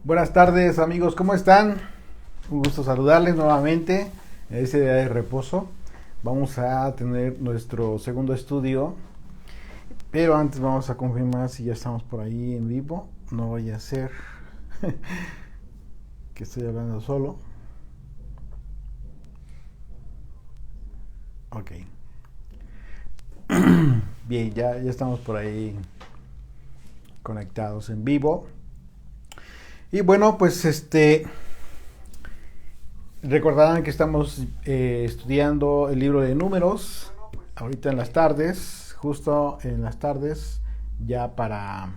Buenas tardes amigos, ¿cómo están? Un gusto saludarles nuevamente en este día de reposo. Vamos a tener nuestro segundo estudio, pero antes vamos a confirmar si ya estamos por ahí en vivo. No vaya a ser que estoy hablando solo. Ok, bien, ya estamos por ahí conectados en vivo. Y bueno, pues recordarán que estamos estudiando el libro de números ahorita en las tardes, justo en las tardes, ya para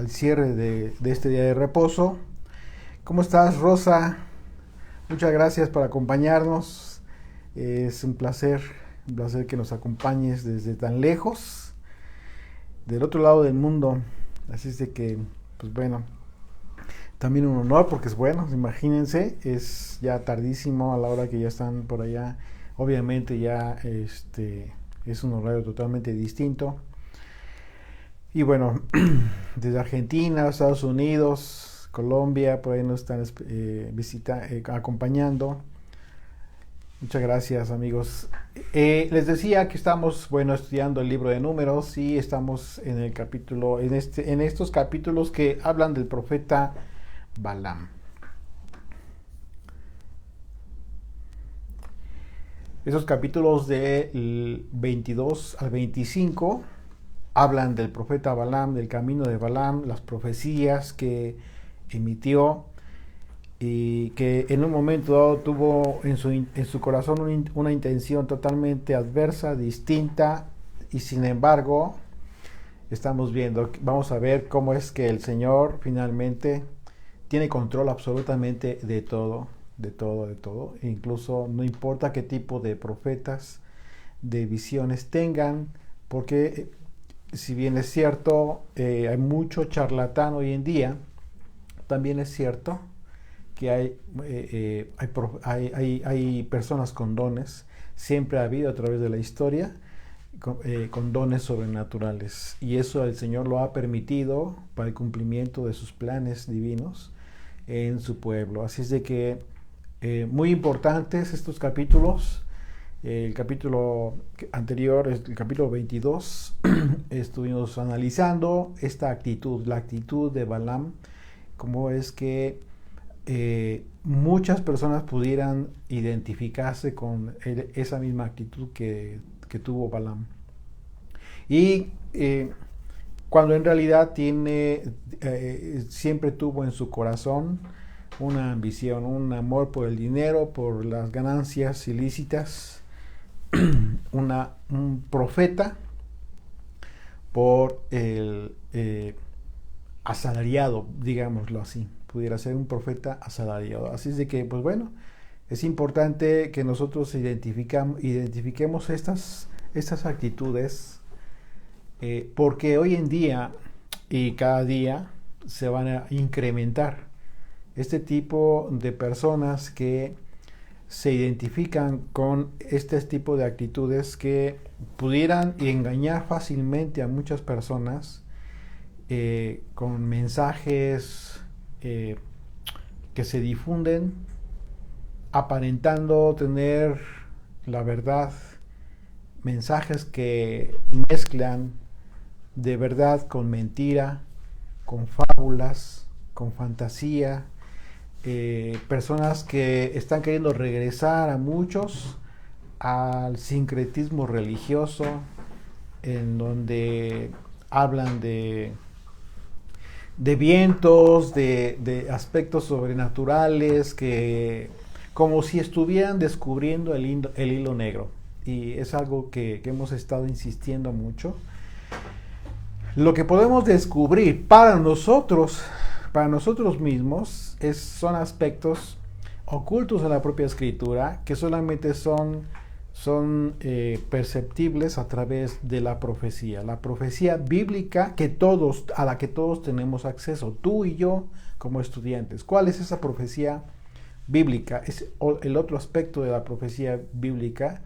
el cierre de este día de reposo. ¿Cómo estás, Rosa? Muchas gracias por acompañarnos. Es un placer que nos acompañes desde tan lejos, del otro lado del mundo. Así es de que, pues bueno, también un honor porque es bueno, imagínense, es ya tardísimo a la hora que ya están por allá. Obviamente ya es un horario totalmente distinto. Y bueno, desde Argentina, Estados Unidos, Colombia, por ahí nos están acompañando. Muchas gracias amigos. Les decía que estamos, bueno, estudiando el libro de números y estamos en el capítulo, en estos capítulos que hablan del profeta Balaam. Esos capítulos del 22 al 25 hablan del profeta Balaam, del camino de Balaam, las profecías que emitió y que en un momento dado tuvo en su corazón una intención totalmente adversa, distinta, y sin embargo estamos viendo, vamos a ver cómo es que el Señor finalmente tiene control absolutamente de todo, de todo, de todo. E incluso no importa qué tipo de profetas, de visiones tengan, porque si bien es cierto, hay mucho charlatán hoy en día, también es cierto que hay personas con dones, siempre ha habido a través de la historia, con dones sobrenaturales. Y eso el Señor lo ha permitido para el cumplimiento de sus planes divinos en su pueblo. Así es de que muy importantes estos capítulos. El capítulo anterior, el capítulo 22, estuvimos analizando esta actitud, la actitud de Balaam, cómo es que muchas personas pudieran identificarse con esa misma actitud que tuvo Balaam. Y cuando en realidad siempre tuvo en su corazón una ambición, un amor por el dinero, por las ganancias ilícitas, un profeta por el asalariado, digámoslo así, pudiera ser un profeta asalariado. Así es de que, pues bueno, es importante que nosotros identifiquemos estas actitudes, porque hoy en día y cada día se van a incrementar este tipo de personas que se identifican con este tipo de actitudes que pudieran engañar fácilmente a muchas personas, con mensajes que se difunden aparentando tener la verdad, mensajes que mezclan de verdad con mentira, con fábulas, con fantasía, personas que están queriendo regresar a muchos al sincretismo religioso, en donde hablan de vientos, de aspectos sobrenaturales, que como si estuvieran descubriendo el hilo negro. Y es algo que hemos estado insistiendo mucho. Lo que podemos descubrir para nosotros mismos, son aspectos ocultos en la propia escritura que solamente son perceptibles a través de la profecía bíblica a la que todos tenemos acceso, tú y yo como estudiantes. ¿Cuál es esa profecía bíblica? El otro aspecto de la profecía bíblica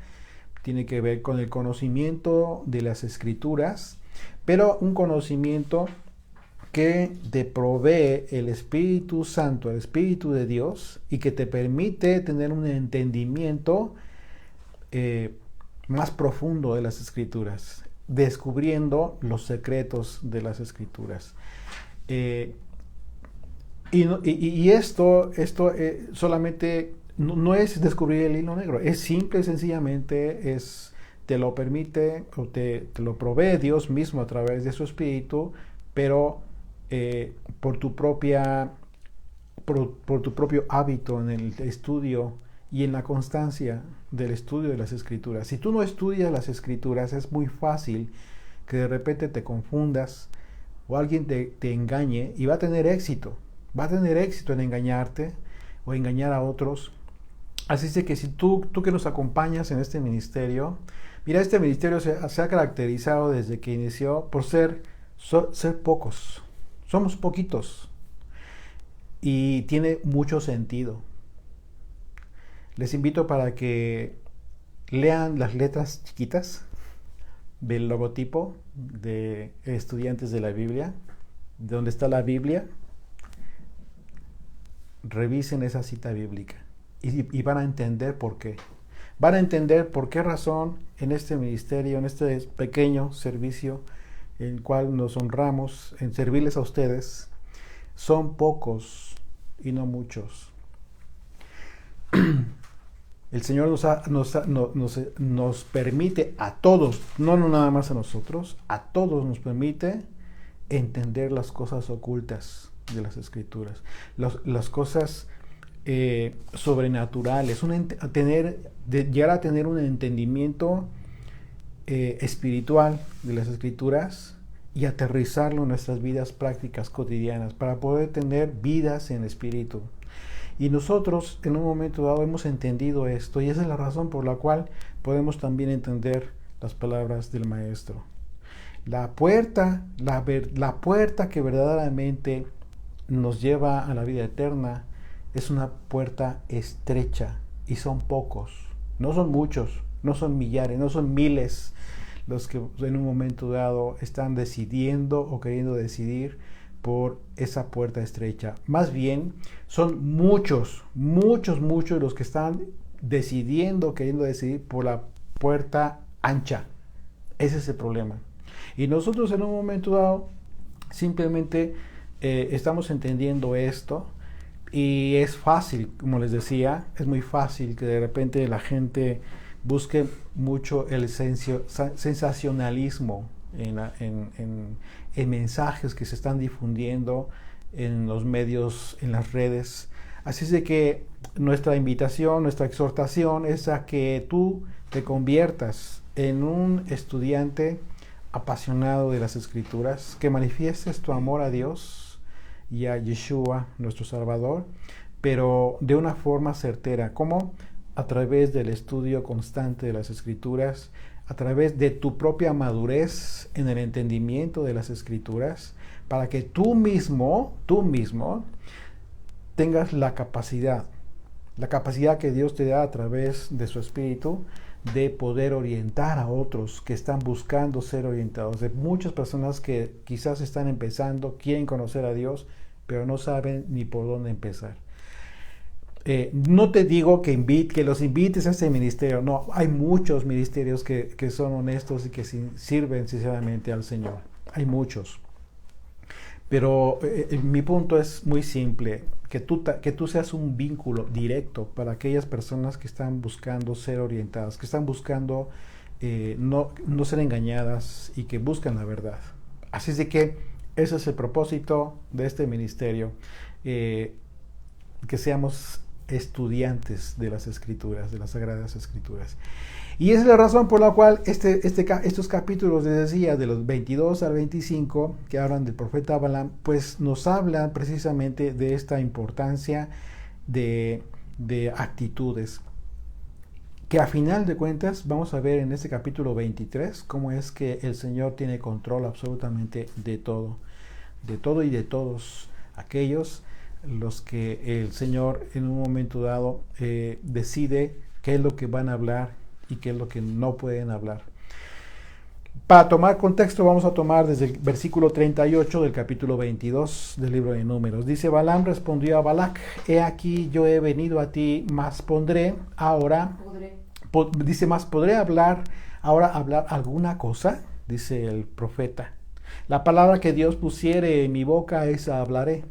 tiene que ver con el conocimiento de las escrituras, pero un conocimiento que te provee el Espíritu Santo, el Espíritu de Dios, y que te permite tener un entendimiento más profundo de las Escrituras, descubriendo los secretos de las Escrituras. Y esto solamente no es descubrir el hilo negro, es simple y sencillamente te lo permite o te lo provee Dios mismo a través de su Espíritu, pero por tu propio hábito en el estudio y en la constancia del estudio de las Escrituras. Si tú no estudias las Escrituras, es muy fácil que de repente te confundas o alguien te engañe, y va a tener éxito. Va a tener éxito en engañarte o engañar a otros. Así es de que si tú que nos acompañas en este ministerio, mira, este ministerio se ha caracterizado desde que inició por ser pocos. Somos poquitos. Y tiene mucho sentido. Les invito para que lean las letras chiquitas del logotipo de Estudiantes de la Biblia, donde está la Biblia. Revisen esa cita bíblica y van a entender por qué. Van a entender por qué razón en este ministerio, en este pequeño servicio, en el cual nos honramos en servirles a ustedes, son pocos y no muchos. El Señor nos permite a todos, no nada más a nosotros, a todos nos permite entender las cosas ocultas de las Escrituras, las cosas sobrenaturales, llegar a tener un entendimiento espiritual de las Escrituras y aterrizarlo en nuestras vidas prácticas cotidianas para poder tener vidas en espíritu. Y nosotros en un momento dado hemos entendido esto, y esa es la razón por la cual podemos también entender las palabras del Maestro. La puerta que verdaderamente nos lleva a la vida eterna es una puerta estrecha, y son pocos, no son muchos, no son millares, no son miles los que en un momento dado están decidiendo o queriendo decidir por esa puerta estrecha. Más bien son muchos los que están queriendo decidir por la puerta ancha. Ese es el problema. Y nosotros en un momento dado simplemente estamos entendiendo esto, y es fácil, como les decía, es muy fácil que de repente la gente busque mucho el sensacionalismo en mensajes que se están difundiendo en los medios, en las redes. Así es de que nuestra invitación, nuestra exhortación es a que tú te conviertas en un estudiante apasionado de las Escrituras, que manifiestes tu amor a Dios y a Yeshua, nuestro Salvador, pero de una forma certera. ¿Cómo? A través del estudio constante de las Escrituras, a través de tu propia madurez en el entendimiento de las Escrituras, para que tú mismo tengas la capacidad que Dios te da a través de su Espíritu, de poder orientar a otros que están buscando ser orientados, de muchas personas que quizás están empezando, quieren conocer a Dios, pero no saben ni por dónde empezar. No te digo que los invites a este ministerio, no, hay muchos ministerios que son honestos y que sirven sinceramente al Señor, hay muchos. Pero mi punto es muy simple, que tú seas un vínculo directo para aquellas personas que están buscando ser orientadas, que están buscando no ser engañadas y que buscan la verdad. Así es de que ese es el propósito de este ministerio, que seamos estudiantes de las Escrituras, de las Sagradas Escrituras. Y esa es la razón por la cual estos capítulos, les decía, de los 22 al 25, que hablan del profeta Balaam, pues nos hablan precisamente de esta importancia de actitudes, que a final de cuentas vamos a ver en este capítulo 23 cómo es que el Señor tiene control absolutamente de todo y de todos aquellos los que el Señor en un momento dado decide qué es lo que van a hablar y qué es lo que no pueden hablar. Para tomar contexto, vamos a tomar desde el versículo 38 del capítulo 22 del libro de Números. Dice: Balaam respondió a Balac: he aquí yo he venido a ti, mas pondré ahora, dice, más podré hablar alguna cosa, dice el profeta. La palabra que Dios pusiere en mi boca, esa hablaré.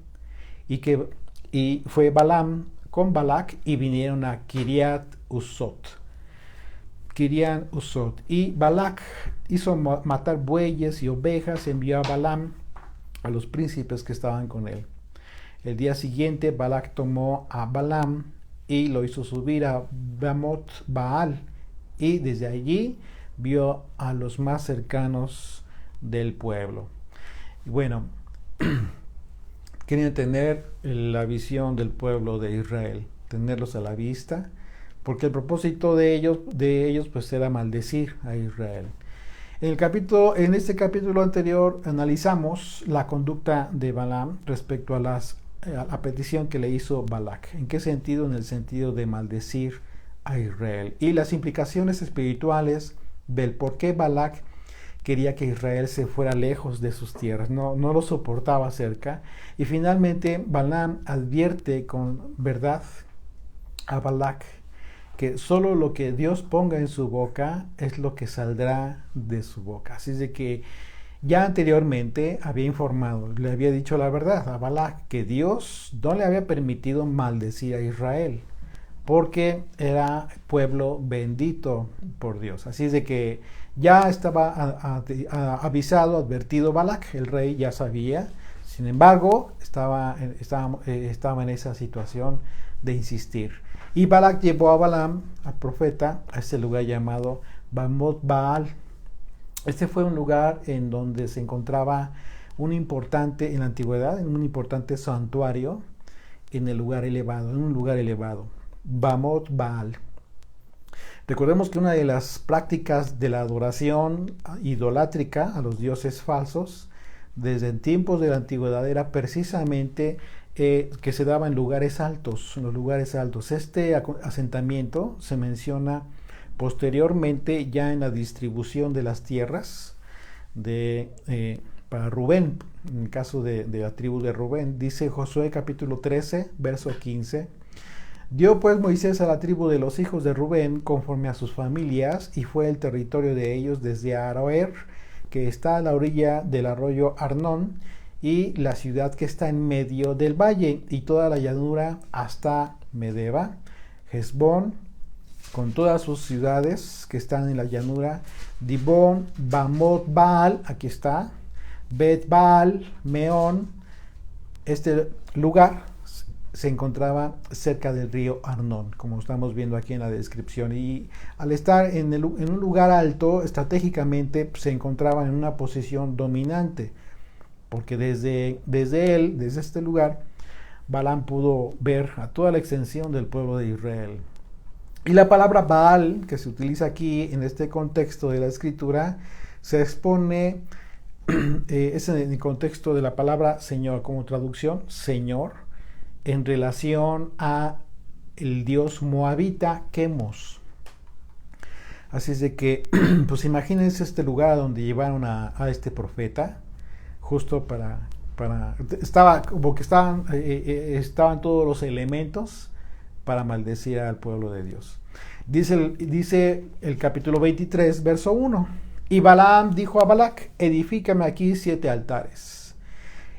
Y fue Balaam con Balac y vinieron a Kiriat Usot. Y Balac hizo matar bueyes y ovejas, envió a Balaam a los príncipes que estaban con él. El día siguiente Balac tomó a Balaam y lo hizo subir a Bamot Baal, y desde allí vio a los más cercanos del pueblo. Bueno, querían tener la visión del pueblo de Israel, tenerlos a la vista, porque el propósito de ellos pues era maldecir a Israel. En este capítulo anterior analizamos la conducta de Balaam respecto a la petición que le hizo Balac. ¿En qué sentido? En el sentido de maldecir a Israel. Y las implicaciones espirituales del por qué Balac quería que Israel se fuera lejos de sus tierras, no lo soportaba cerca. Y finalmente Balaam advierte con verdad a Balac que solo lo que Dios ponga en su boca es lo que saldrá de su boca. Así es de que ya anteriormente había informado, le había dicho la verdad a Balac, que Dios no le había permitido maldecir a Israel, porque era pueblo bendito por Dios. Así es de que ya estaba avisado, advertido Balac, el rey ya sabía. Sin embargo, estaba en esa situación de insistir. Y Balac llevó a Balaam, al profeta, a este lugar llamado Bamot Baal. Este fue un lugar en donde se encontraba en la antigüedad, un importante santuario en un lugar elevado. Bamot Baal. Recordemos que una de las prácticas de la adoración idolátrica a los dioses falsos desde tiempos de la antigüedad era precisamente que se daba en lugares altos, Este asentamiento se menciona posteriormente ya en la distribución de las tierras para Rubén, en el caso de la tribu de Rubén. Dice Josué capítulo 13, verso 15: dio pues Moisés a la tribu de los hijos de Rubén conforme a sus familias, y fue el territorio de ellos desde Aroer, que está a la orilla del arroyo Arnón, y la ciudad que está en medio del valle, y toda la llanura hasta Medeba, Hesbón, con todas sus ciudades que están en la llanura, Dibón, Bamot Baal, aquí está, Bet Baal, Meón. Este lugar se encontraba cerca del río Arnón, como estamos viendo aquí en la descripción, y al estar en un lugar alto, estratégicamente se encontraba en una posición dominante, porque desde este lugar, Balaam pudo ver a toda la extensión del pueblo de Israel. Y la palabra Baal, que se utiliza aquí en este contexto de la escritura, se expone, es en el contexto de la palabra Señor, como traducción, Señor, en relación a el dios moabita Quemos. Así es de que, pues imagínense este lugar donde llevaron a este profeta, justo estaban todos los elementos para maldecir al pueblo de Dios. Dice el capítulo 23, verso 1: y Balaam dijo a Balac: edifícame aquí 7 altares,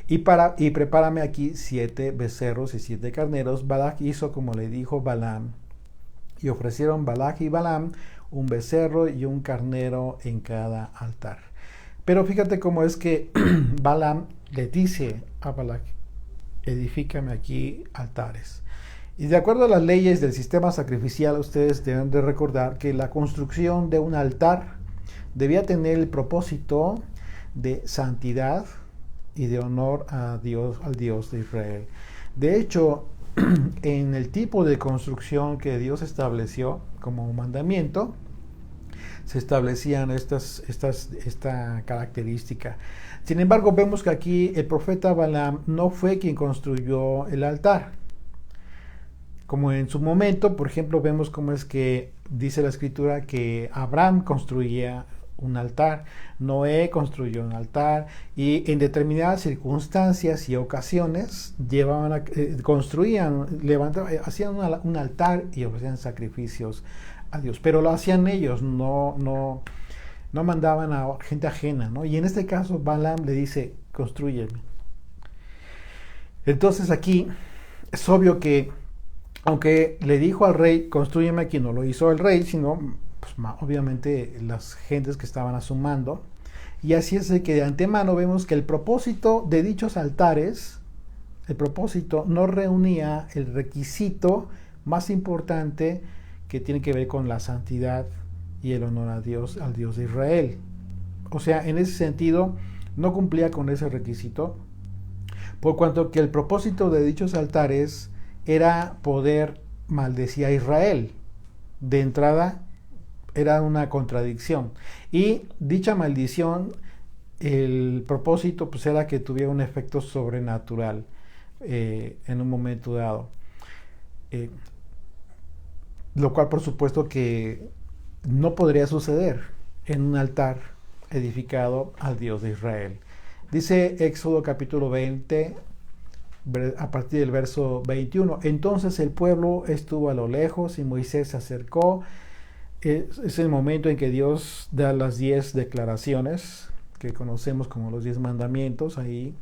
y prepárame aquí 7 becerros y 7 carneros. Balac hizo como le dijo Balaam, y ofrecieron Balac y Balaam un becerro y un carnero en cada altar. Pero fíjate cómo es que Balaam le dice a Balac: edifícame aquí altares. Y de acuerdo a las leyes del sistema sacrificial, ustedes deben de recordar que la construcción de un altar debía tener el propósito de santidad y de honor a Dios, al Dios de Israel. De hecho, en el tipo de construcción que Dios estableció como mandamiento, se establecían esta característica. Sin embargo, vemos que aquí el profeta Balaam no fue quien construyó el altar. Como en su momento, por ejemplo, vemos cómo es que dice la escritura que Abraham construía un altar. Noé construyó un altar y en determinadas circunstancias y ocasiones construían, hacían un altar y ofrecían sacrificios a Dios. Pero lo hacían ellos, no mandaban a gente ajena, ¿no? Y en este caso Balaam le dice, constrúyeme. Entonces aquí es obvio que, aunque le dijo al rey, constrúyeme aquí, no lo hizo el rey, sino pues, obviamente las gentes que estaban a su mando. Y así es de que de antemano vemos que el propósito de dichos altares, el propósito no reunía el requisito más importante que tiene que ver con la santidad y el honor a Dios, al Dios de Israel. O sea, en ese sentido, no cumplía con ese requisito, por cuanto que el propósito de dichos altares era poder maldecir a Israel. De entrada, era una contradicción. Y dicha maldición, el propósito pues era que tuviera un efecto sobrenatural en un momento dado. Lo cual por supuesto que no podría suceder en un altar edificado al Dios de Israel. Dice Éxodo capítulo 20, a partir del verso 21. Entonces el pueblo estuvo a lo lejos y Moisés se acercó. Es el momento en que Dios da las 10 declaraciones que conocemos como los 10 mandamientos ahí.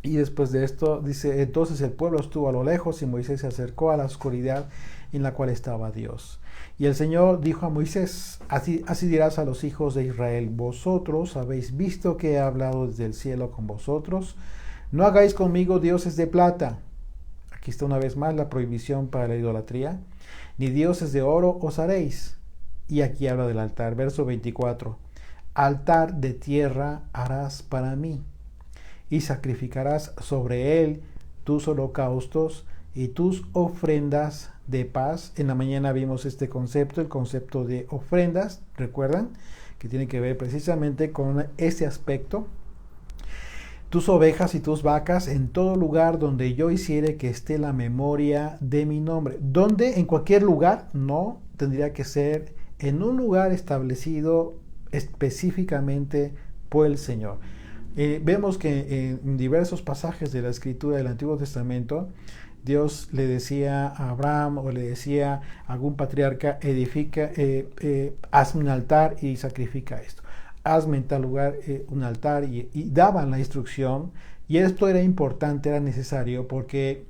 Y después de esto dice, entonces el pueblo estuvo a lo lejos y Moisés se acercó a la oscuridad en la cual estaba Dios. Y el Señor dijo a Moisés, así dirás a los hijos de Israel, vosotros habéis visto que he hablado desde el cielo con vosotros, no hagáis conmigo dioses de plata. Aquí está una vez más la prohibición para la idolatría, ni dioses de oro os haréis. Y aquí habla del altar, verso 24, altar de tierra harás para mí, y sacrificarás sobre él tus holocaustos y tus ofrendas de paz. En la mañana vimos este concepto, el concepto de ofrendas, ¿recuerdan? Que tiene que ver precisamente con este aspecto. Tus ovejas y tus vacas en todo lugar donde yo hiciere que esté la memoria de mi nombre. ¿Dónde? En cualquier lugar, no, tendría que ser en un lugar establecido específicamente por el Señor. Vemos que en diversos pasajes de la Escritura del Antiguo Testamento, Dios le decía a Abraham o le decía a algún patriarca, hazme un altar y sacrifica esto. Hazme en tal lugar un altar y daban la instrucción. Y esto era importante, era necesario, porque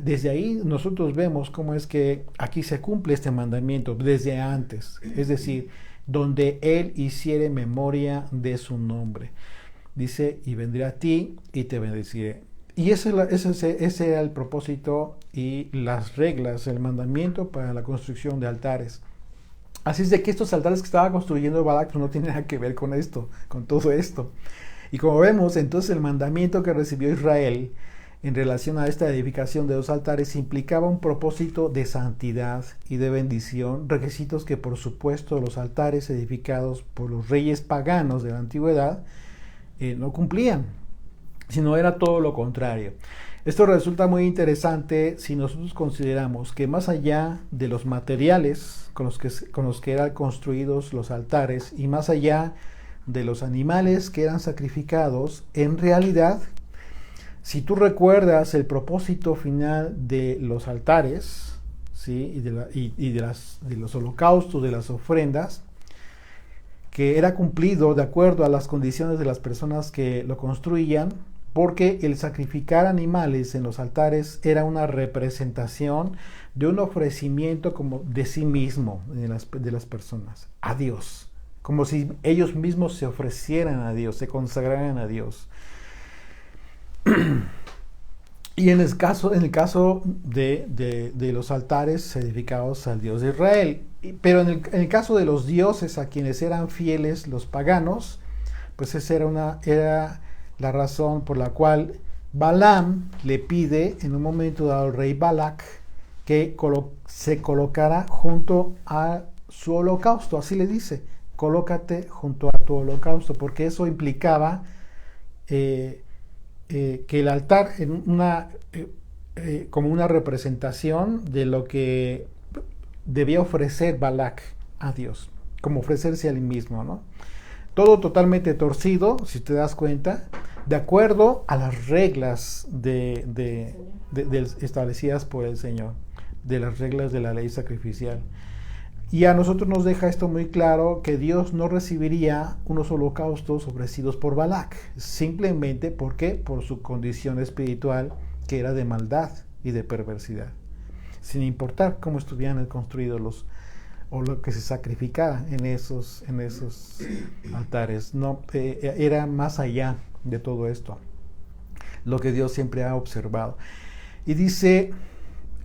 desde ahí nosotros vemos cómo es que aquí se cumple este mandamiento desde antes. Es decir, donde Él hiciere memoria de su nombre. Dice, y vendré a ti y te bendeciré. Y ese era el propósito y las reglas, el mandamiento para la construcción de altares. Así es de que estos altares que estaba construyendo Balac no tienen nada que ver con esto, con todo esto. Y como vemos, entonces el mandamiento que recibió Israel en relación a esta edificación de los altares implicaba un propósito de santidad y de bendición, requisitos que por supuesto los altares edificados por los reyes paganos de la antigüedad no cumplían, sino era todo lo contrario. Esto resulta muy interesante si nosotros consideramos que más allá de los materiales con los que eran construidos los altares y más allá de los animales que eran sacrificados, en realidad, si tú recuerdas el propósito final de los altares, ¿sí? y de los holocaustos, de las ofrendas, que era cumplido de acuerdo a las condiciones de las personas que lo construían, porque el sacrificar animales en los altares era una representación de un ofrecimiento como de sí mismo de las personas, a Dios, como si ellos mismos se ofrecieran a Dios, se consagraran a Dios. Y en el caso de los altares edificados al Dios de Israel, pero en el caso de los dioses a quienes eran fieles los paganos, pues esa era la razón por la cual Balaam le pide en un momento dado al rey Balac que se colocara junto a su holocausto, así le dice, colócate junto a tu holocausto, porque eso implicaba que el altar como una representación de lo que debía ofrecer Balac a Dios, como ofrecerse a él mismo, ¿no? todo totalmente torcido, si te das cuenta, de acuerdo a las reglas establecidas por el Señor, de las reglas de la ley sacrificial. Y a nosotros nos deja esto muy claro, que Dios no recibiría unos holocaustos ofrecidos por Balac, simplemente ¿por qué? Por su condición espiritual, que era de maldad y de perversidad, sin importar cómo estuvieran construidos los o lo que se sacrificara en esos altares. No, era más allá de todo esto, lo que Dios siempre ha observado. Y dice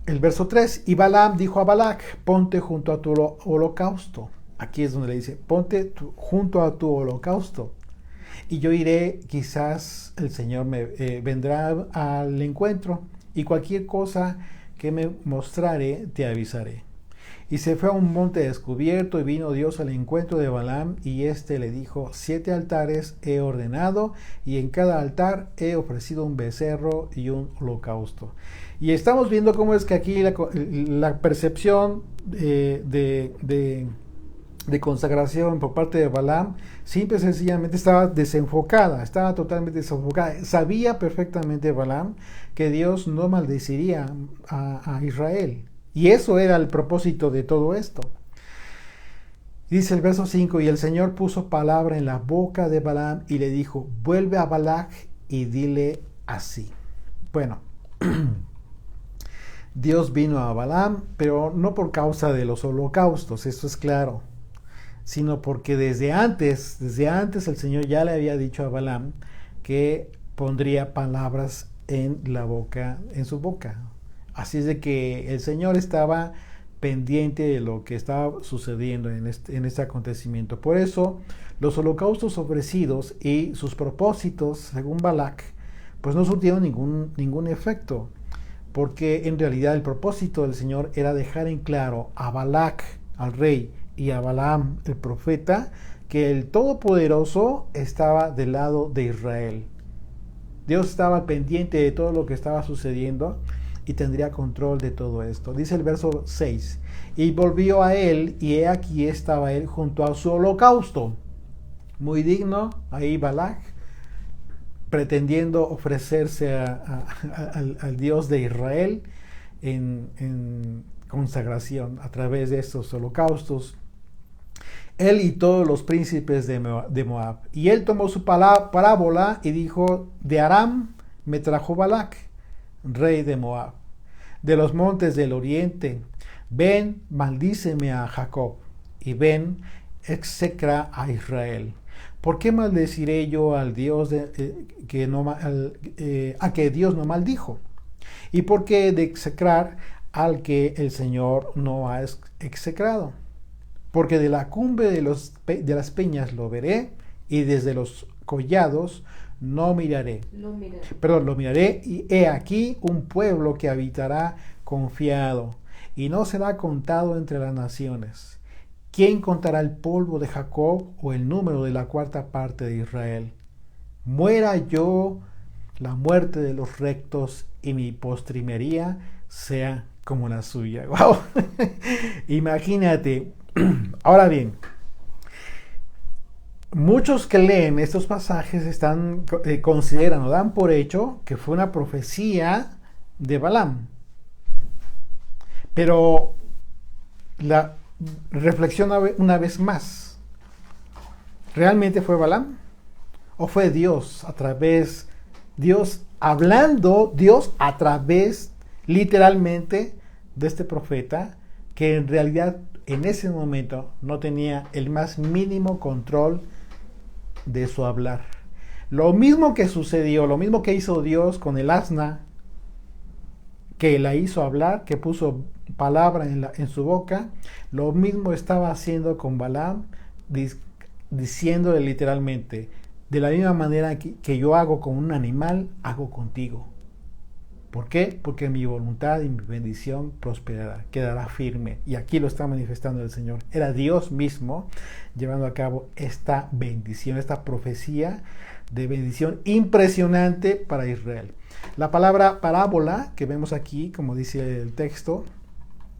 el verso 3, y Balaam dijo a Balac, ponte junto a tu holocausto. Aquí es donde le dice, ponte junto a tu holocausto. Y yo iré, quizás el Señor me vendrá al encuentro, y cualquier cosa que me mostrare, te avisaré. Y se fue a un monte descubierto, y vino Dios al encuentro de Balaam, y éste le dijo, 7 altares he ordenado, y en cada altar he ofrecido un becerro y un holocausto. Y estamos viendo cómo es que aquí la percepción de consagración por parte de Balaam simple y sencillamente estaba desenfocada, estaba totalmente desenfocada. Sabía perfectamente Balaam que Dios no maldeciría a Israel. Y eso era el propósito de todo esto. Dice el verso 5, y el Señor puso palabra en la boca de Balaam y le dijo, vuelve a Balac y dile así. Bueno, Dios vino a Balaam, pero no por causa de los holocaustos, esto es claro, sino porque desde antes el Señor ya le había dicho a Balaam que pondría palabras en su boca. Así es de que el Señor estaba pendiente de lo que estaba sucediendo en este acontecimiento. Por eso, los holocaustos ofrecidos y sus propósitos, según Balac, pues no surtieron ningún efecto, porque en realidad el propósito del Señor era dejar en claro a Balac, al rey, y a Balaam, el profeta, que el Todopoderoso estaba del lado de Israel. Dios estaba pendiente de todo lo que estaba sucediendo y tendría control de todo esto. Dice el verso 6, y volvió a él, y he aquí estaba él junto a su holocausto. Muy digno, ahí Balac, pretendiendo ofrecerse al Dios de Israel en consagración a través de estos holocaustos. Él y todos los príncipes de Moab. Y él tomó su parábola y dijo, de Aram me trajo Balac, rey de Moab, de los montes del oriente. Ven, maldíceme a Jacob, y ven, execra a Israel. ¿Por qué maldeciré yo al Dios a que Dios no maldijo? ¿Y por qué de execrar al que el Señor no ha execrado? Porque de la cumbre de las peñas lo veré, y desde los collados lo miraré, y he aquí un pueblo que habitará confiado, y no será contado entre las naciones. ¿Quién contará el polvo de Jacob o el número de la cuarta parte de Israel? Muera yo la muerte de los rectos, y mi postrimería sea como la suya. ¡Wow! Imagínate. Ahora bien, muchos que leen estos pasajes consideran o dan por hecho que fue una profecía de Balaam. Pero reflexiona una vez más. ¿Realmente fue Balaam? ¿O fue Dios Dios a través literalmente de este profeta, que en realidad en ese momento no tenía el más mínimo control de su hablar? Lo mismo que sucedió, lo mismo que hizo Dios con el asna, que la hizo hablar, que puso palabra en su boca, lo mismo estaba haciendo con Balaam, diciéndole literalmente, de la misma manera que yo hago con un animal, hago contigo. ¿Por qué? Porque mi voluntad y mi bendición prosperará, quedará firme. Y aquí lo está manifestando el Señor. Era Dios mismo llevando a cabo esta bendición, esta profecía de bendición impresionante para Israel. La palabra parábola que vemos aquí, como dice el texto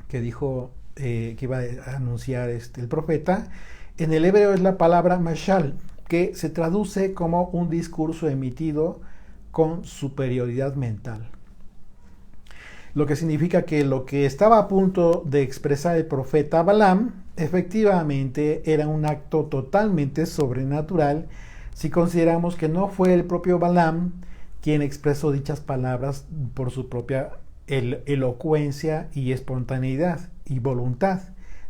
que dijo que iba a anunciar el profeta, en el hebreo es la palabra mashal. que se traduce como un discurso emitido con superioridad mental. Lo que significa que lo que estaba a punto de expresar el profeta Balaam efectivamente era un acto totalmente sobrenatural si consideramos que no fue el propio Balaam quien expresó dichas palabras por su propia elocuencia y espontaneidad y voluntad,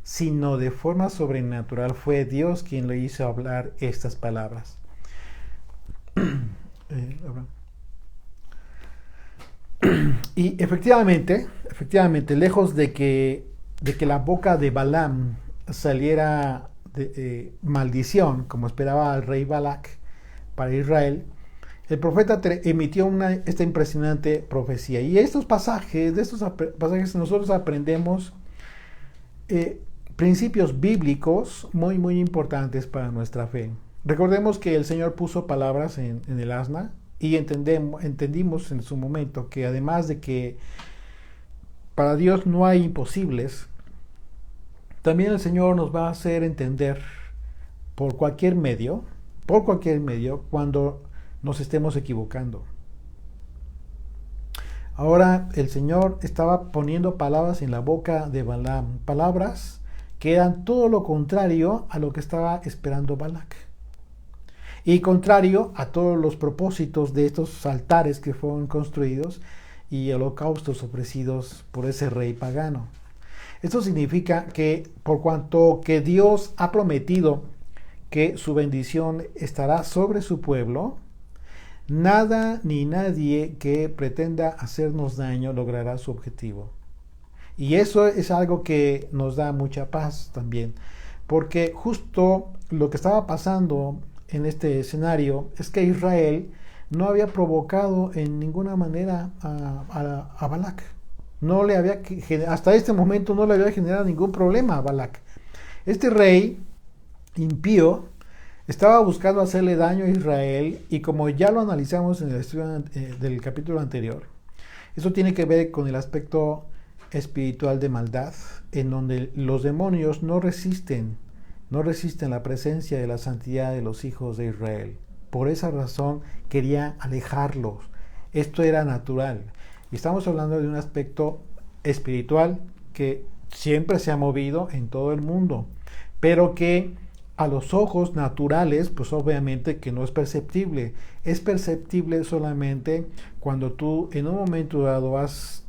sino de forma sobrenatural fue Dios quien le hizo hablar estas palabras. Y efectivamente, lejos de que la boca de Balaam saliera maldición, como esperaba el rey Balac para Israel, el profeta emitió esta impresionante profecía. Y de estos pasajes nosotros aprendemos principios bíblicos muy, muy importantes para nuestra fe. Recordemos que el Señor puso palabras en el asna y entendimos en su momento que además de que para Dios no hay imposibles, también el Señor nos va a hacer entender por cualquier medio, cuando nos estemos equivocando. Ahora el Señor estaba poniendo palabras en la boca de Balaam, palabras que eran todo lo contrario a lo que estaba esperando Balac. Y contrario a todos los propósitos de estos altares que fueron construidos y holocaustos ofrecidos por ese rey pagano. Esto significa que por cuanto que Dios ha prometido que su bendición estará sobre su pueblo, nada ni nadie que pretenda hacernos daño logrará su objetivo. Y eso es algo que nos da mucha paz también, porque justo lo que estaba pasando en este escenario es que Israel no había provocado en ninguna manera a Balac. Hasta este momento no le había generado ningún problema a Balac. Este rey impío estaba buscando hacerle daño a Israel, y como ya lo analizamos en el estudio del capítulo anterior, eso tiene que ver con el aspecto espiritual de maldad, en donde los demonios no resisten la presencia de la santidad de los hijos de Israel. Por esa razón quería alejarlos. Esto era natural. Y estamos hablando de un aspecto espiritual que siempre se ha movido en todo el mundo, pero que a los ojos naturales, pues obviamente que no es perceptible. Es perceptible solamente cuando tú en un momento dado has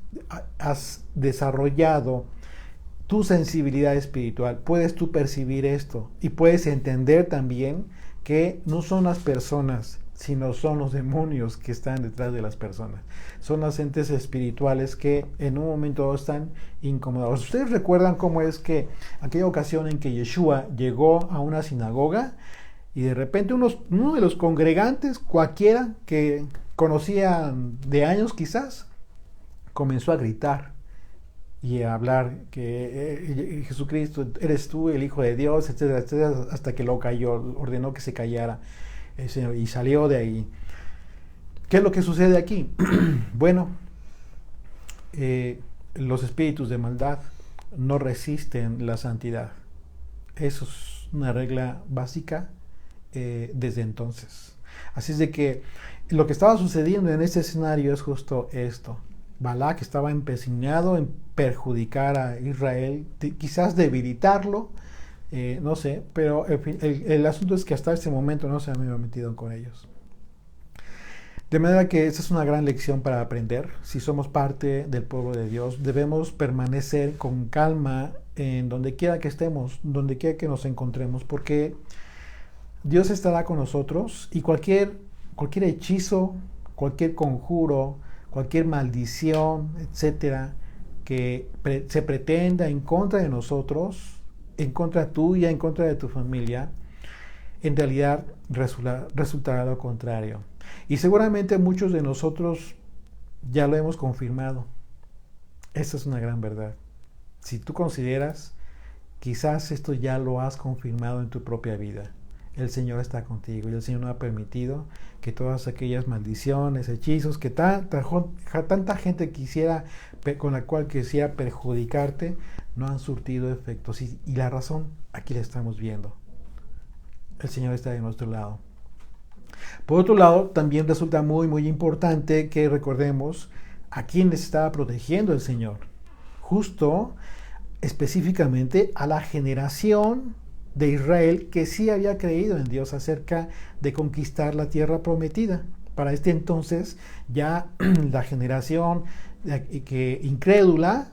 desarrollado tu sensibilidad espiritual. Puedes tú percibir esto y puedes entender también que no son las personas, sino son los demonios que están detrás de las personas. Son las entes espirituales que en un momento dado están incomodados. ¿Ustedes recuerdan cómo es que aquella ocasión en que Yeshua llegó a una sinagoga y de repente uno de los congregantes, cualquiera que conocía de años quizás, comenzó a gritar y a hablar que Jesucristo, eres tú el Hijo de Dios, etcétera, etcétera, hasta que lo cayó, ordenó que se callara el Señor y salió de ahí. ¿Qué es lo que sucede aquí? Bueno, los espíritus de maldad no resisten la santidad. Eso es una regla básica desde entonces. Así es de que lo que estaba sucediendo en este escenario es justo esto. Balac estaba empecinado en perjudicar a Israel, quizás debilitarlo, no sé, pero el asunto es que hasta este momento no se había metido con ellos. De manera que esta es una gran lección para aprender. Si somos parte del pueblo de Dios, debemos permanecer con calma en donde quiera que estemos, donde quiera que nos encontremos, porque Dios estará con nosotros y cualquier hechizo, cualquier conjuro, cualquier maldición, etcétera, que se pretenda en contra de nosotros, en contra tuya, en contra de tu familia, en realidad resultará lo contrario. Y seguramente muchos de nosotros ya lo hemos confirmado. Esta es una gran verdad. Si tú consideras, quizás esto ya lo has confirmado en tu propia vida. El Señor está contigo y el Señor no ha permitido que todas aquellas maldiciones, hechizos que tanta gente con la cual quisiera perjudicarte, no han surtido efectos. Y la razón aquí la estamos viendo. el Señor está de nuestro lado. Por otro lado, también resulta muy, muy importante que recordemos a quién les estaba protegiendo el Señor. Justo, específicamente, a la generación de Israel que sí había creído en Dios acerca de conquistar la tierra prometida. Para este entonces, ya la generación que incrédula,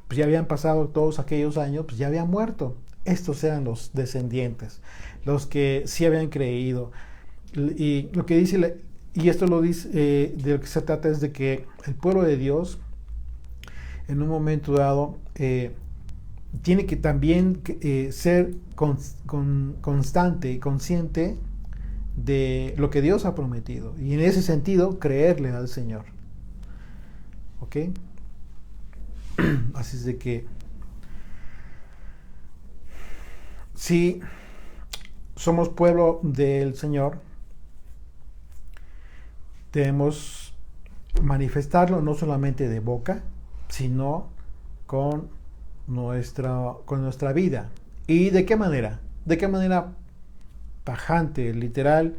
pues ya habían pasado todos aquellos años, pues ya habían muerto. Estos eran los descendientes, los que sí habían creído. Y lo que dice, y esto lo dice, de lo que se trata es de que el pueblo de Dios, en un momento dado, tiene que también ser constante y consciente de lo que Dios ha prometido. Y en ese sentido, creerle al Señor. ¿Ok? Así es de que si somos pueblo del Señor, debemos manifestarlo no solamente de boca, sino con nuestra vida. ¿Y de qué manera? ¿De qué manera tajante, literal,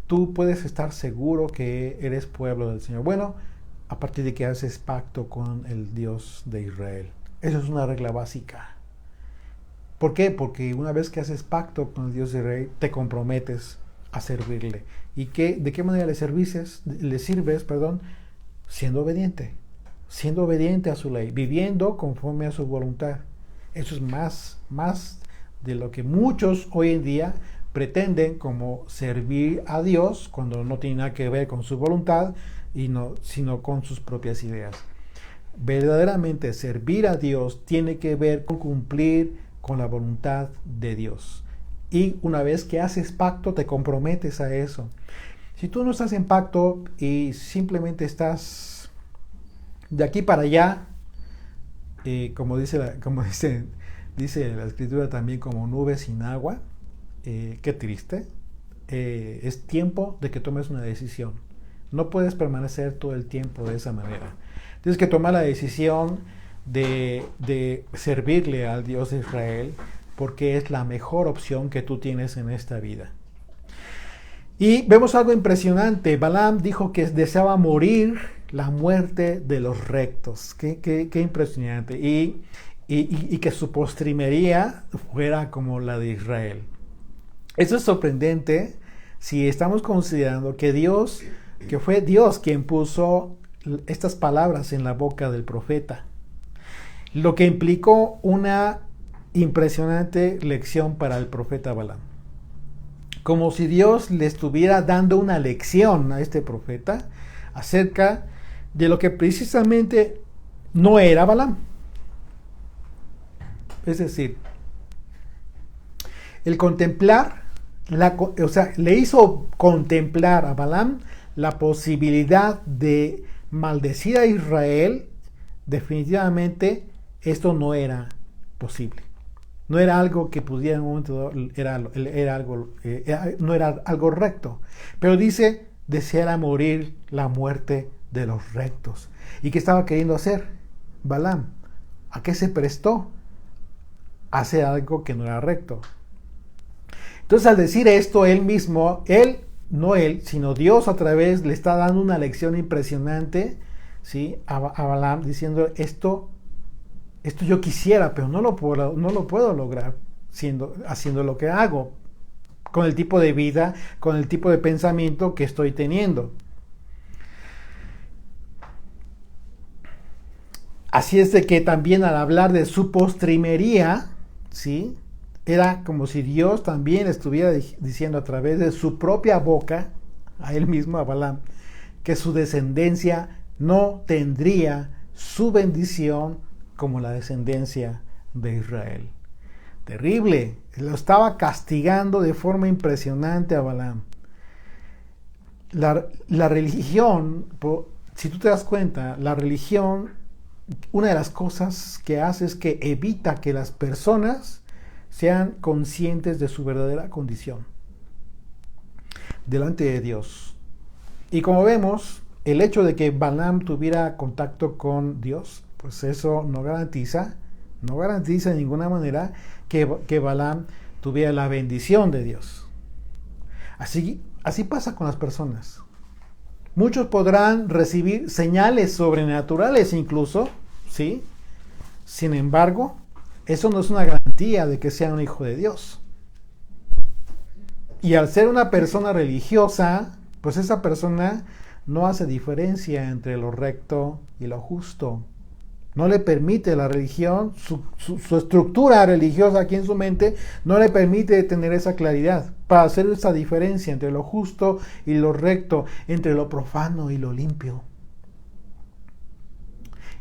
tú puedes estar seguro que eres pueblo del Señor? Bueno, a partir de que haces pacto con el Dios de Israel. Eso es una regla básica. ¿Por qué? Porque una vez que haces pacto con el Dios de Israel, te comprometes a servirle. ¿Y de qué manera le sirves? Siendo obediente a su ley, viviendo conforme a su voluntad. Eso es más de lo que muchos hoy en día pretenden como servir a Dios cuando no tiene nada que ver con su voluntad sino con sus propias ideas. Verdaderamente servir a Dios tiene que ver con cumplir con la voluntad de Dios. Y una vez que haces pacto, te comprometes a eso. Si tú no estás en pacto y simplemente estás de aquí para allá, como dice la Escritura también, como nubes sin agua, qué triste. Es tiempo de que tomes una decisión. No puedes permanecer todo el tiempo de esa manera. Tienes que tomar la decisión de servirle al Dios de Israel, porque es la mejor opción que tú tienes en esta vida. Y vemos algo impresionante. Balaam dijo que deseaba morir la muerte de los rectos. Qué impresionante. Y que su postrimería fuera como la de Israel. Eso es sorprendente si estamos considerando que fue Dios quien puso estas palabras en la boca del profeta. Lo que implicó una impresionante lección para el profeta Balaam. Como si Dios le estuviera dando una lección a este profeta acerca de lo que precisamente no era Balaam. Es decir, el contemplar, le hizo contemplar a Balaam la posibilidad de maldecir a Israel. Definitivamente esto no era posible. No era algo que pudiera en un momento no era algo recto. Pero dice, deseara morir la muerte de los rectos. ¿Y qué estaba queriendo hacer Balaam? ¿A qué se prestó? Hacer algo que no era recto. Entonces, al decir esto, sino Dios a través le está dando una lección impresionante, ¿sí? a Balaam, diciendo esto yo quisiera, pero no lo puedo lograr haciendo lo que hago, con el tipo de vida, con el tipo de pensamiento que estoy teniendo. Así es de que también al hablar de su postrimería, ¿sí? Era como si Dios también estuviera diciendo a través de su propia boca, a él mismo, a Balaam, que su descendencia no tendría su bendición como la descendencia de Israel. Terrible. Lo estaba castigando de forma impresionante a Balaam. La religión, si tú te das cuenta, la religión, una de las cosas que hace es que evita que las personas sean conscientes de su verdadera condición delante de Dios. Y como vemos, el hecho de que Balaam tuviera contacto con Dios, pues eso no garantiza de ninguna manera que Balaam tuviera la bendición de Dios. Así pasa con las personas. Muchos podrán recibir señales sobrenaturales incluso, ¿sí? Sin embargo, eso no es una garantía de que sea un hijo de Dios. Y al ser una persona religiosa, pues esa persona no hace diferencia entre lo recto y lo justo. No le permite la religión, su estructura religiosa aquí en su mente, no le permite tener esa claridad para hacer esa diferencia entre lo justo y lo recto, entre lo profano y lo limpio.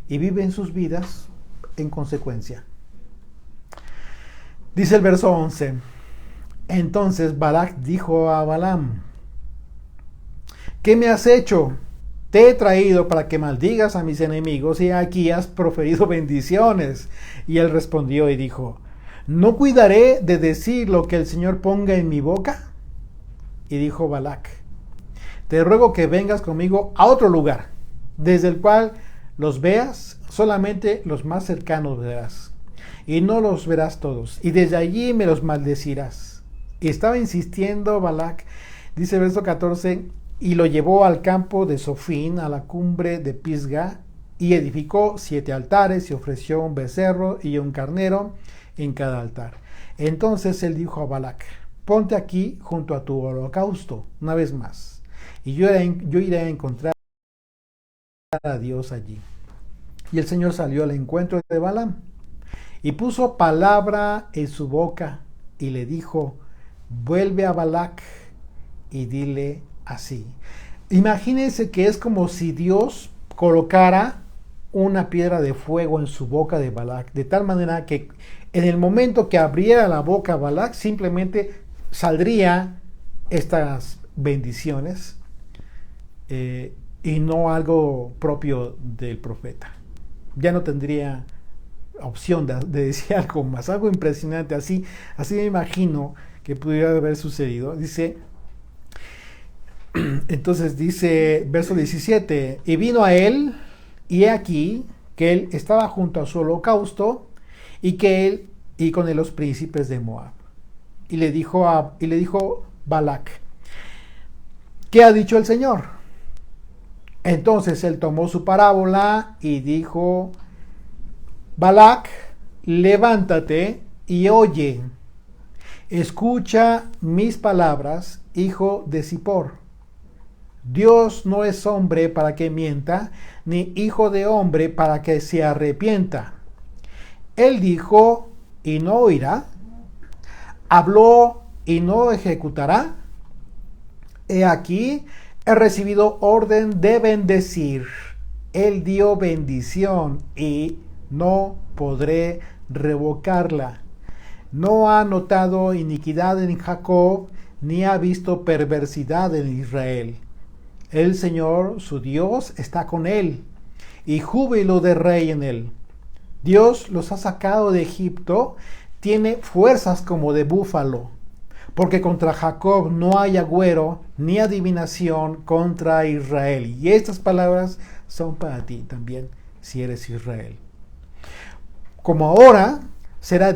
Y viven sus vidas en consecuencia. Dice el verso 11. Entonces Balac dijo a Balaam: ¿qué me has hecho? Te he traído para que maldigas a mis enemigos y aquí has proferido bendiciones. Y él respondió y dijo: ¿no cuidaré de decir lo que el Señor ponga en mi boca? Y dijo Balac: te ruego que vengas conmigo a otro lugar, desde el cual los veas, solamente los más cercanos verás, y no los verás todos, y desde allí me los maldecirás. Y estaba insistiendo Balac, dice el verso 14, y lo llevó al campo de Sofín, a la cumbre de Pisga, y edificó 7 altares, y ofreció un becerro y un carnero en cada altar. Entonces él dijo a Balac: ponte aquí junto a tu holocausto, una vez más, y yo iré a encontrar a Dios allí. Y el Señor salió al encuentro de Balaam, y puso palabra en su boca, y le dijo: vuelve a Balac y dile así. Imagínense que es como si Dios colocara una piedra de fuego en su boca de Balac, de tal manera que en el momento que abriera la boca Balac, simplemente saldría estas bendiciones, y no algo propio del profeta. Ya no tendría opción de decir algo más, algo impresionante. Así me imagino que pudiera haber sucedido. Dice, entonces dice, verso 17, y vino a él, y he aquí que él estaba junto a su holocausto, y con él los príncipes de Moab. Y le dijo Balac: ¿qué ha dicho el Señor? Entonces él tomó su parábola y dijo: Balac, levántate y oye. Escucha mis palabras, hijo de Zippor. Dios no es hombre para que mienta, ni hijo de hombre para que se arrepienta. Él dijo y no oirá, habló y no ejecutará. He aquí, he recibido orden de bendecir. Él dio bendición y no podré revocarla. No ha notado iniquidad en Jacob, ni ha visto perversidad en Israel. El Señor, su Dios, está con él, y júbilo de rey en él. Dios los ha sacado de Egipto, tiene fuerzas como de búfalo, porque contra Jacob no hay agüero ni adivinación contra Israel. Y estas palabras son para ti también, si eres Israel. Como ahora será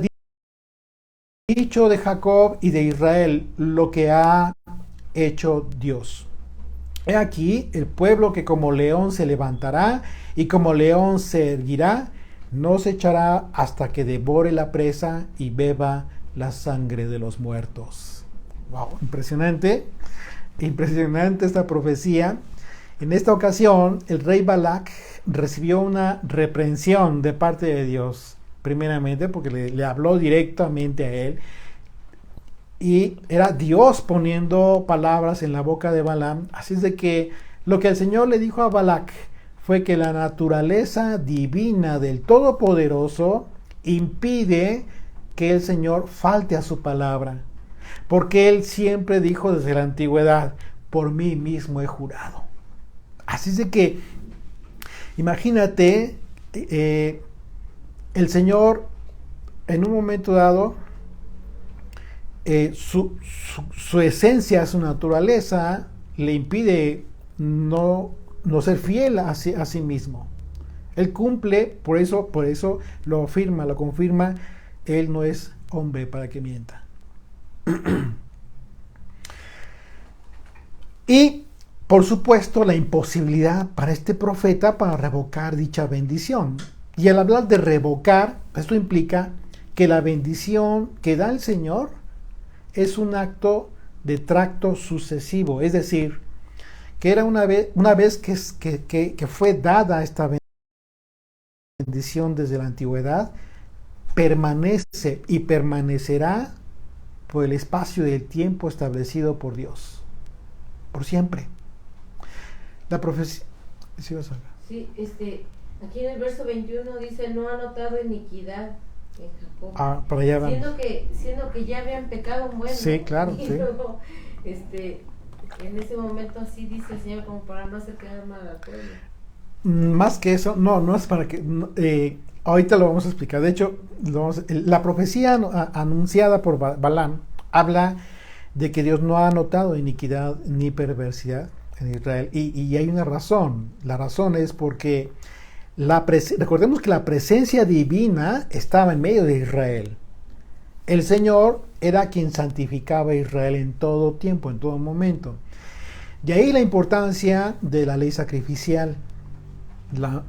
dicho de Jacob y de Israel lo que ha hecho Dios. He aquí el pueblo que como león se levantará y como león se erguirá, no se echará hasta que devore la presa y beba la sangre de los muertos. Wow, impresionante esta profecía. En esta ocasión, el rey Balac recibió una reprensión de parte de Dios, primeramente porque le habló directamente a él, y era Dios poniendo palabras en la boca de Balaam. Así es de que lo que el Señor le dijo a Balac fue que la naturaleza divina del Todopoderoso impide que el Señor falte a su palabra, porque Él siempre dijo desde la antigüedad: por mí mismo he jurado. Así es de que, imagínate, el Señor en un momento dado, su esencia, su naturaleza, le impide no ser fiel a sí mismo. Él cumple, por eso lo afirma, lo confirma: Él no es hombre para que mienta. Y, por supuesto, la imposibilidad para este profeta para revocar dicha bendición. Y al hablar de revocar, esto implica que la bendición que da el Señor es un acto de tracto sucesivo, es decir, que era una vez que fue dada esta bendición desde la antigüedad, permanece y permanecerá por el espacio y el tiempo establecido por Dios, por siempre. La profecía... Sí, aquí en el verso 21 dice, no ha notado iniquidad en Jacob. Para allá vamos. Siendo que ya habían pecado un buen. Sí, claro. Y sí. luego, en ese momento así dice el Señor, como para no hacer quedar mal al pueblo. Más que eso, no es para que... ahorita lo vamos a explicar. De hecho, la profecía anunciada por Balaam habla de que Dios no ha notado iniquidad ni perversidad en Israel. Y hay una razón. La razón es porque recordemos que la presencia divina estaba en medio de Israel. El Señor era quien santificaba a Israel en todo tiempo, en todo momento. De ahí la importancia de la ley sacrificial. ¿Cuál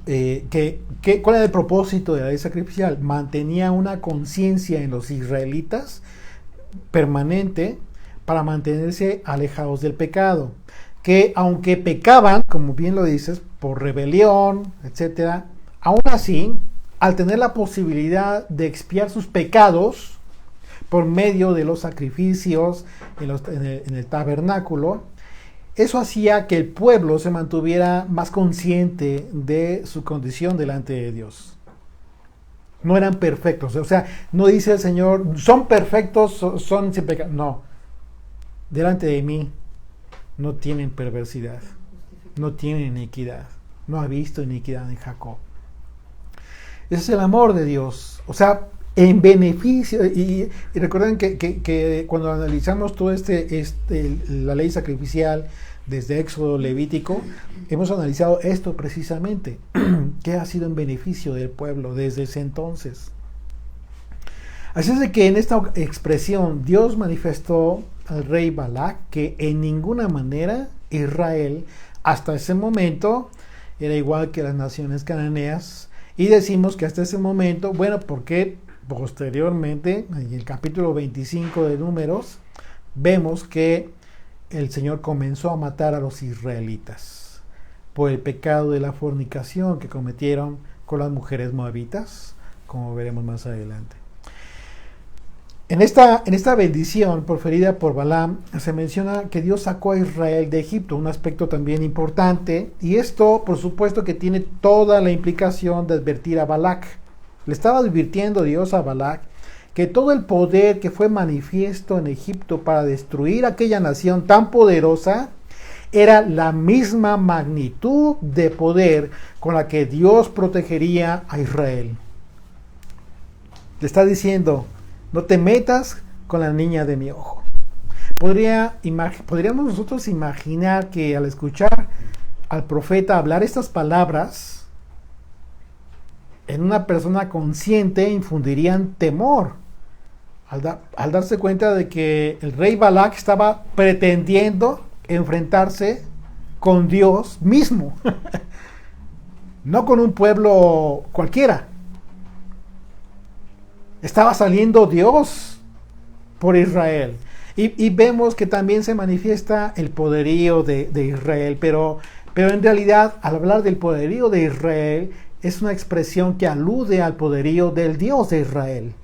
era el propósito de la ley sacrificial? Mantenía una conciencia en los israelitas permanente para mantenerse alejados del pecado. Que aunque pecaban, como bien lo dices, por rebelión, etc., aún así, al tener la posibilidad de expiar sus pecados por medio de los sacrificios en el tabernáculo, eso hacía que el pueblo se mantuviera más consciente de su condición delante de Dios. No eran perfectos, o sea, no dice el Señor, son perfectos, son sin pecado. No, delante de mí no tienen perversidad, no tienen iniquidad, no ha visto iniquidad en Jacob. Ese es el amor de Dios, o sea, en beneficio, y recuerden que cuando analizamos todo la ley sacrificial desde Éxodo Levítico, hemos analizado esto precisamente, que ha sido en beneficio del pueblo desde ese entonces. Así es de que en esta expresión Dios manifestó al rey Balac que en ninguna manera Israel hasta ese momento era igual que las naciones cananeas, y decimos que hasta ese momento, bueno, porque posteriormente en el capítulo 25 de Números vemos que el Señor comenzó a matar a los israelitas por el pecado de la fornicación que cometieron con las mujeres moabitas, como veremos más adelante. En esta bendición proferida por Balaam se menciona que Dios sacó a Israel de Egipto, un aspecto también importante, y esto por supuesto que tiene toda la implicación de advertir a Balac. Le estaba advirtiendo Dios a Balac que todo el poder que fue manifiesto en Egipto para destruir aquella nación tan poderosa era la misma magnitud de poder con la que Dios protegería a Israel. Le está diciendo, no te metas con la niña de mi ojo. Podríamos nosotros imaginar que al escuchar al profeta hablar estas palabras, en una persona consciente infundirían temor al darse cuenta de que el rey Balac estaba pretendiendo enfrentarse con Dios mismo, no con un pueblo cualquiera. Estaba saliendo Dios por Israel. Y vemos que también se manifiesta el poderío de Israel, pero en realidad al hablar del poderío de Israel es una expresión que alude al poderío del Dios de Israel,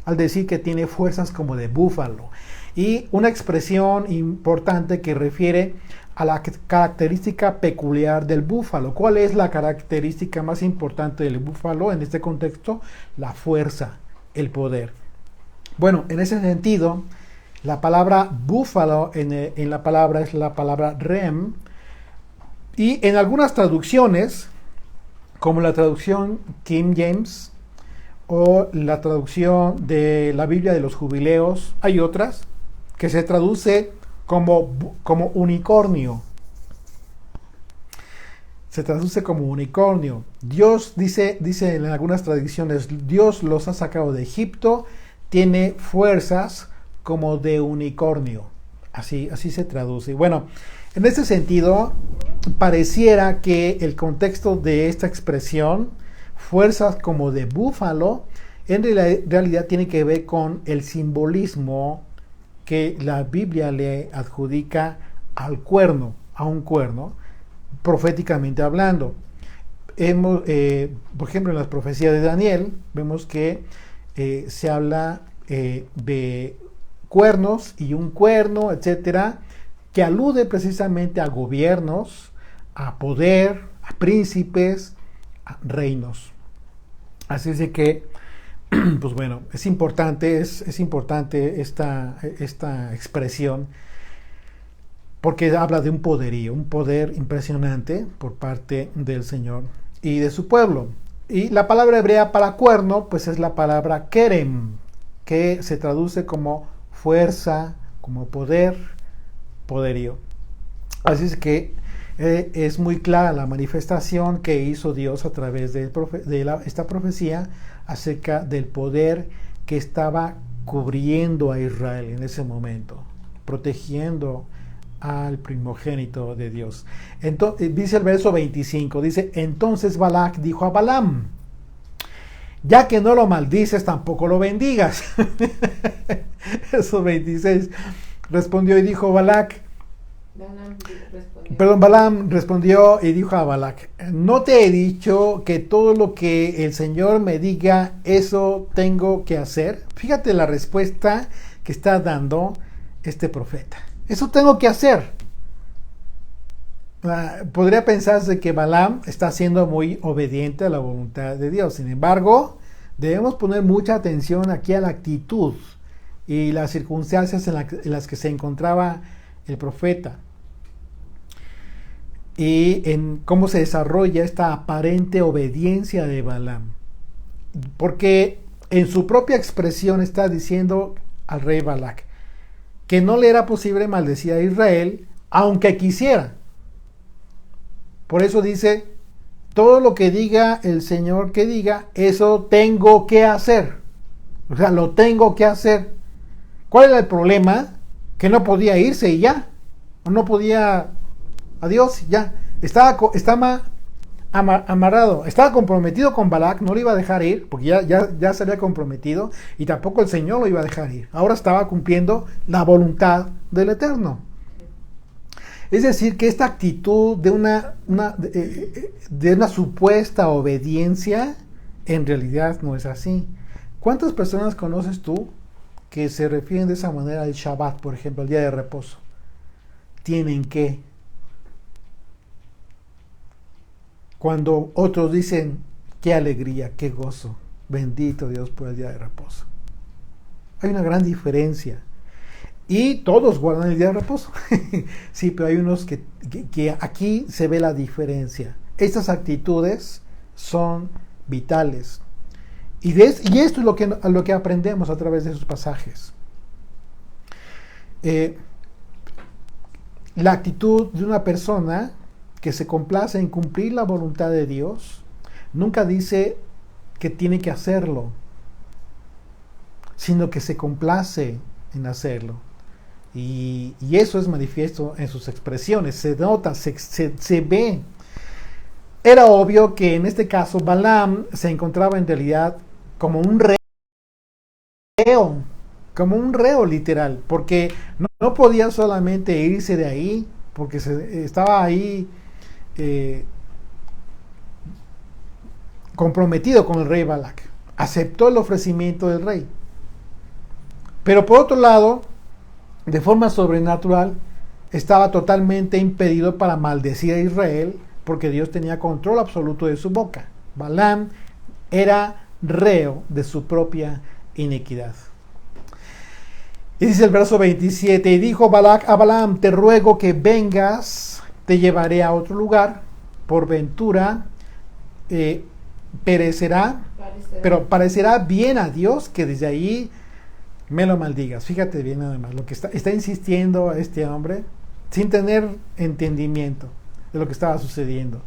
al decir que tiene fuerzas como de búfalo. Y una expresión importante que refiere a la característica peculiar del búfalo. ¿Cuál es la característica más importante del búfalo en este contexto? La fuerza, el poder. Bueno, en ese sentido, la palabra búfalo en la palabra es la palabra rem, y en algunas traducciones, como la traducción King James o la traducción de la Biblia de los Jubileos, hay otras que se traduce como unicornio. Se traduce como unicornio. Dios dice en algunas tradiciones, Dios los ha sacado de Egipto, tiene fuerzas como de unicornio. Así se traduce. Bueno, en ese sentido, pareciera que el contexto de esta expresión, fuerzas como de búfalo, en realidad tiene que ver con el simbolismo que la Biblia le adjudica al cuerno, a un cuerno, proféticamente hablando. Por ejemplo, en las profecías de Daniel, vemos que se habla de cuernos y un cuerno, etcétera, que alude precisamente a gobiernos, a poder, a príncipes, a reinos. Así es de que, pues bueno, es importante esta expresión, porque habla de un poderío, un poder impresionante por parte del Señor y de su pueblo. Y la palabra hebrea para cuerno, pues es la palabra kerem, que se traduce como fuerza, como poder, poderío. Así es que es muy clara la manifestación que hizo Dios a través de esta profecía acerca del poder que estaba cubriendo a Israel en ese momento, protegiendo al primogénito de Dios. Entonces, dice el verso 25, dice, entonces Balac dijo a Balaam, ya que no lo maldices, tampoco lo bendigas. Verso 26, respondió y dijo Balac, Balaam respondió y dijo a Balac, ¿no te he dicho que todo lo que el Señor me diga, eso tengo que hacer? Fíjate la respuesta que está dando este profeta. Eso tengo que hacer. Podría pensarse que Balaam está siendo muy obediente a la voluntad de Dios. Sin embargo, debemos poner mucha atención aquí a la actitud y las circunstancias en las que se encontraba el profeta y en cómo se desarrolla esta aparente obediencia de Balaam. Porque en su propia expresión está diciendo al rey Balac que no le era posible maldecir a Israel, aunque quisiera. Por eso dice, todo lo que diga el Señor que diga, eso tengo que hacer. O sea, lo tengo que hacer. ¿Cuál era el problema? Que no podía irse y ya. O no podía, adiós, ya. Estaba amarrado, estaba comprometido con Balac, no lo iba a dejar ir, porque ya se había comprometido, y tampoco el Señor lo iba a dejar ir. Ahora estaba cumpliendo la voluntad del Eterno. Es decir, que esta actitud de una supuesta obediencia, en realidad no es así. ¿Cuántas personas conoces tú que se refieren de esa manera al Shabbat, por ejemplo, el día de reposo? Tienen que. Cuando otros dicen, qué alegría, qué gozo, bendito Dios por el día de reposo. Hay una gran diferencia. Y todos guardan el día de reposo. Sí, pero hay unos que aquí se ve la diferencia. Estas actitudes son vitales. Y esto es lo que aprendemos a través de esos pasajes. La actitud de una persona que se complace en cumplir la voluntad de Dios, nunca dice que tiene que hacerlo, sino que se complace en hacerlo. Y eso es manifiesto en sus expresiones, se nota, se ve. Era obvio que en este caso Balaam se encontraba en realidad como un reo literal, porque no podía solamente irse de ahí, porque estaba ahí comprometido con el rey Balac. Aceptó el ofrecimiento del rey. Pero por otro lado, de forma sobrenatural, estaba totalmente impedido para maldecir a Israel, porque Dios tenía control absoluto de su boca. Balaam era reo de su propia iniquidad. Y dice el verso 27, y dijo Balac a Balaam, te ruego que vengas, te llevaré a otro lugar, por ventura pero parecerá bien a Dios que desde ahí me lo maldigas. Fíjate bien nada más, lo que está insistiendo este hombre, sin tener entendimiento de lo que estaba sucediendo.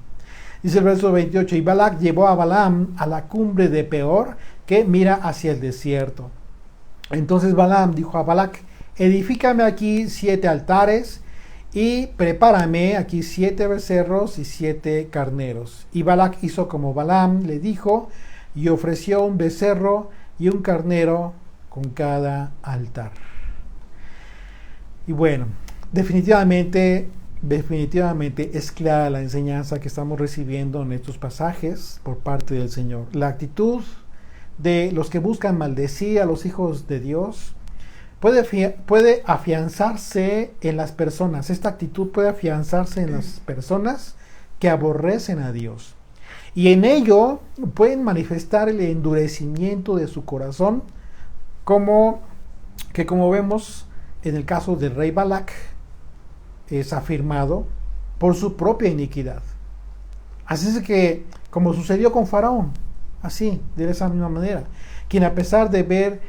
Dice el verso 28, y Balac llevó a Balaam a la cumbre de Peor, que mira hacia el desierto. Entonces Balaam dijo a Balac, edifícame aquí 7 altares y prepárame aquí 7 becerros y 7 carneros. Y Balac hizo como Balaam le dijo, y ofreció un becerro y un carnero con cada altar. Y bueno, definitivamente es clara la enseñanza que estamos recibiendo en estos pasajes por parte del Señor. La actitud de los que buscan maldecir a los hijos de Dios puede afianzarse en las personas. Esta actitud puede afianzarse en las personas que aborrecen a Dios. Y en ello pueden manifestar el endurecimiento de su corazón, como vemos en el caso del rey Balac, es afirmado por su propia iniquidad. Así es que, como sucedió con Faraón, así, de esa misma manera, quien a pesar de ver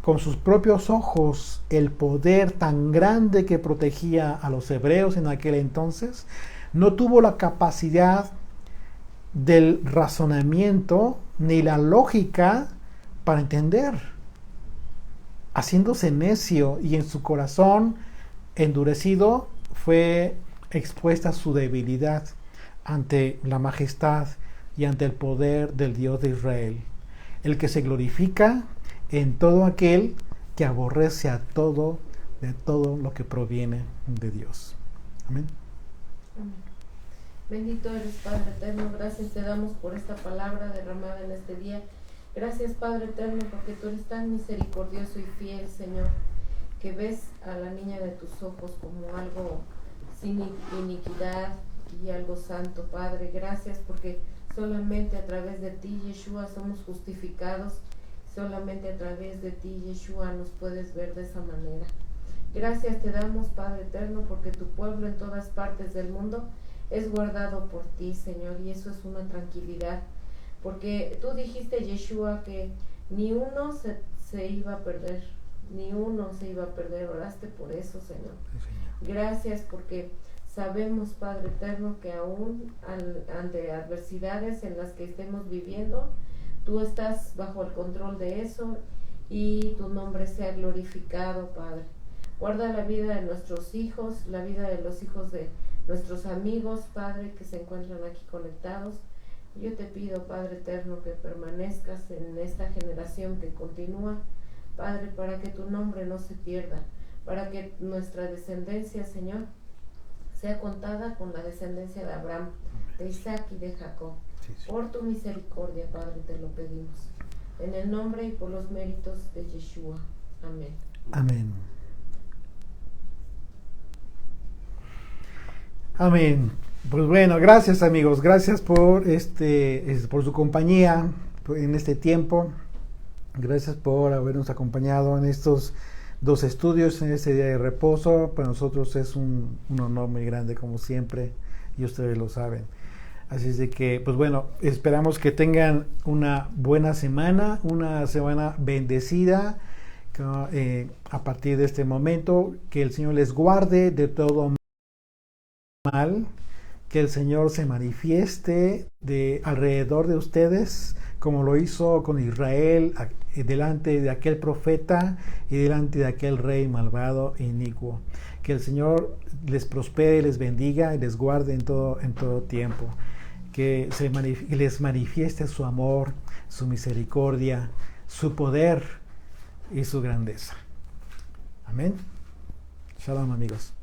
con sus propios ojos el poder tan grande que protegía a los hebreos en aquel entonces, no tuvo la capacidad del razonamiento ni la lógica para entender, haciéndose necio, y en su corazón endurecido fue expuesta su debilidad ante la majestad y ante el poder del Dios de Israel, el que se glorifica en todo aquel que aborrece de todo lo que proviene de Dios. Amén. Amén. Bendito eres, Padre eterno, gracias te damos por esta palabra derramada en este día. Gracias, Padre eterno, porque tú eres tan misericordioso y fiel, Señor, que ves a la niña de tus ojos como algo sin iniquidad y algo santo, Padre. Gracias porque solamente a través de ti, Yeshua, somos justificados. Solamente a través de ti, Yeshua, nos puedes ver de esa manera. Gracias te damos, Padre eterno, porque tu pueblo en todas partes del mundo es guardado por ti, Señor, y eso es una tranquilidad, porque tú dijiste, Yeshua, que ni uno se iba a perder, oraste por eso, Señor. Sí, Señor. Gracias porque sabemos, Padre eterno, que aún ante adversidades en las que estemos viviendo, tú estás bajo el control de eso y tu nombre sea glorificado, Padre. Guarda la vida de nuestros hijos, la vida de los hijos de nuestros amigos, Padre, que se encuentran aquí conectados. Yo te pido, Padre eterno, que permanezcas en esta generación que continúa, Padre, para que tu nombre no se pierda, para que nuestra descendencia, Señor, sea contada con la descendencia de Abraham, de Isaac y de Jacob. Sí. Por tu misericordia, Padre, te lo pedimos. En el nombre y por los méritos de Yeshua. Amén. Amén. Amén. Pues bueno, gracias amigos, gracias por por su compañía en este tiempo. Gracias por habernos acompañado en estos 2 estudios, en este día de reposo. Para nosotros es un honor muy grande, como siempre, y ustedes lo saben. Así es de que, pues bueno, esperamos que tengan una buena semana, una semana bendecida a partir de este momento. Que el Señor les guarde de todo mal, que el Señor se manifieste alrededor de ustedes, como lo hizo con Israel, delante de aquel profeta y delante de aquel rey malvado e inicuo. Que el Señor les prospere, les bendiga y les guarde en todo tiempo. Que les manifieste su amor, su misericordia, su poder y su grandeza. Amén. Shalom, amigos.